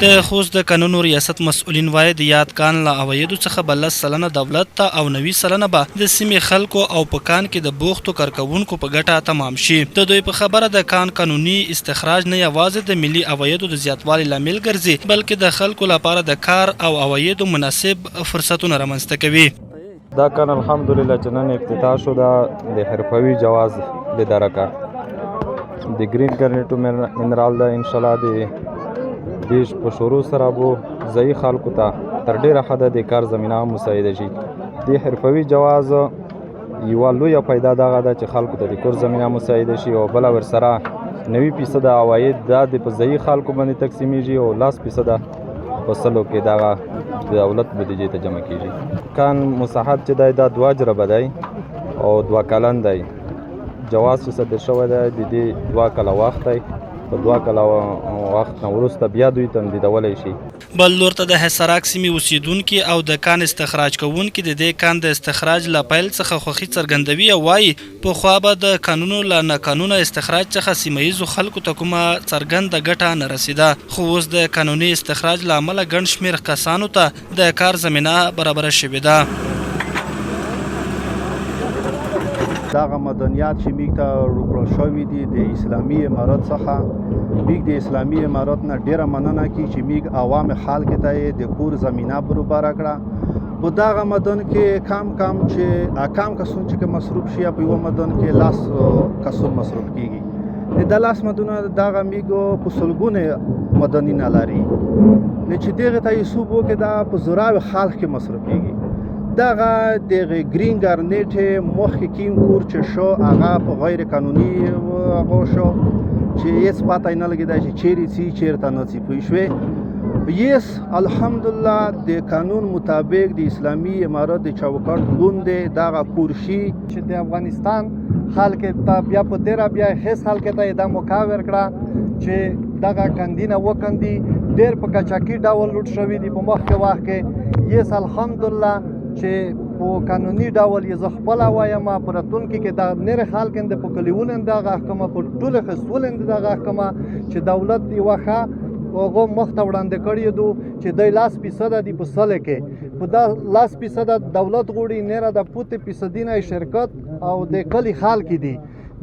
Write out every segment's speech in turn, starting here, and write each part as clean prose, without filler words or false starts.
د خوست د قانون ریاست مسؤلین وایي د یاد کان له عوایدو څخه به 10 سلنه دولت ته او 90 سلنه به د سیمې خلکو او په کان کې د بوختو کارکوونکو په ګټه تمام شي. د دوی په خبره د کان قانوني استخراج نه یوازې د ملي عوایدو د زیاتوالي لامل ګرځي بلکې د خلکو لپاره د کار او عوایدو مناسب فرصتونه رامنځته کوي. دا کان الحمدلله چې نن افتتاح شو د حرفوي جواز اداره د ګرین ګرنیټو منرال ده انشاءالله د دیش په شروع سره به ځایي خلکو ته تر ډېره حده د کار زمینه هم مساعده شي. د حرفوي جواز یوه لویه فایده دغه ده چې خلکو ته د کور زمینه مساعده شي او بله ورسره 90% عواید دا د په ځایي خلکو باندې تقسیمیږي او 10% په سلو کې دغه د دولت بودیجې ته جمع کیږي. کان مساحت چې دی دا 2 جربه دی او 2 کلن دی. جواز چې صدر شوی دی د دې 2 کاله وخت دی. په 2 کاله وخت نه وروسته بیا دوی تمدیدولی شي. بل لور ته د حصارک سیمې اوسیدونکي او د کان استخراج کوونکي د دې کان د استخراج له پیل څخه خوښي څرګندوي او وایي پخوا به د کانونو له ناقانونه استخراج څخه سیمه ییزو خلکو ته کومه څرګنده ګټه نه رسېده خو اوس د قانوني استخراج له امله ګڼ شمېر کسانو ته د کار زمینه برابره شوې ده. دغه مدنیات چې موږ ته روکړل شوي دي د اسلامي امارت څخه موږ د اسلامي امارت نه ډېره مننه کوي چې موږ عوام خلکو ته یې د کور زمینه برابره کړه. په دغه مدن کې کم کسون چې مصروف شي په یوه مدن کې 10 کسون مصروف کیږي. د 10 مدنونه دغه موږ په سلګونه مدنونه لري چې دغه ته حساب وکړي دا په زراوي خلک کې مصروف کیږي. دغه د ګرین ګرنیټ مخکې کیم کور چې شو هغه په غیر قانوني هغه شو چې هیڅ پته نه لګېده چې چیرې ځي چیرته نه ځي پوه شوې. یس الحمدلله د قانون مطابق د اسلامي امارت د چوکاټ لاندې دغه کور شي چې د افغانستان خلک ته بیا په تیره بیا هیڅ خلک ته دا موقع ورکړه چې دغه کندینه وکندي ډېر په کچاکي ډول لوټ شوي دي په مخکې وخت کې. یس الحمدلله چې په قانوني ډول یې زه خپله وایم په راتلونکي کې دا نورې خلک د په کلیونو دغه احکامه په ټولو اخیستولو دغه احکامه چې دولت یوه ښه هغه مخته وړاندې کړي دو چې دی 10% دي په سلو کې په دا 10% دولت غواړي نوره د 50% نه شرکت او د کلي خلک دي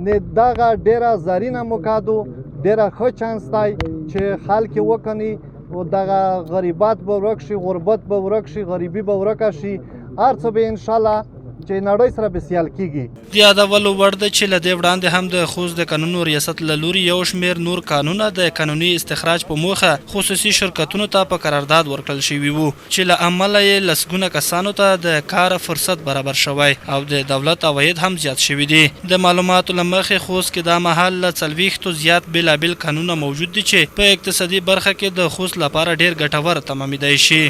نه دغه ډېره زرینه موقع دو ډېره ښه چانس دی چې خلک وکني او دغه غریبات به ورک شي غربت به ورک شي غریبي به ورکه شي هر څه به انشاءالله چې نړۍ سره به سیال کیږي. د یادولو وړ ده چې له دې وړاندې هم د خوست د قانون ریاست له لوري یو شمېر نور کانونه د قانوني استخراج په موخه خصوصي شرکتونو ته په قرارداد ورکړل شوي وو چې له امله یې لسګونه کسانو ته د کار فرصت برابر شوی او د دولت عواید هم زیات شوي دي. د معلوماتو له مخې خوست کې دا مهال له 40 زیات بېلابېل کانونه موجود دي چې په اقتصادي برخه کې د خوست لپاره ډېر ګټور تمامېدای شي.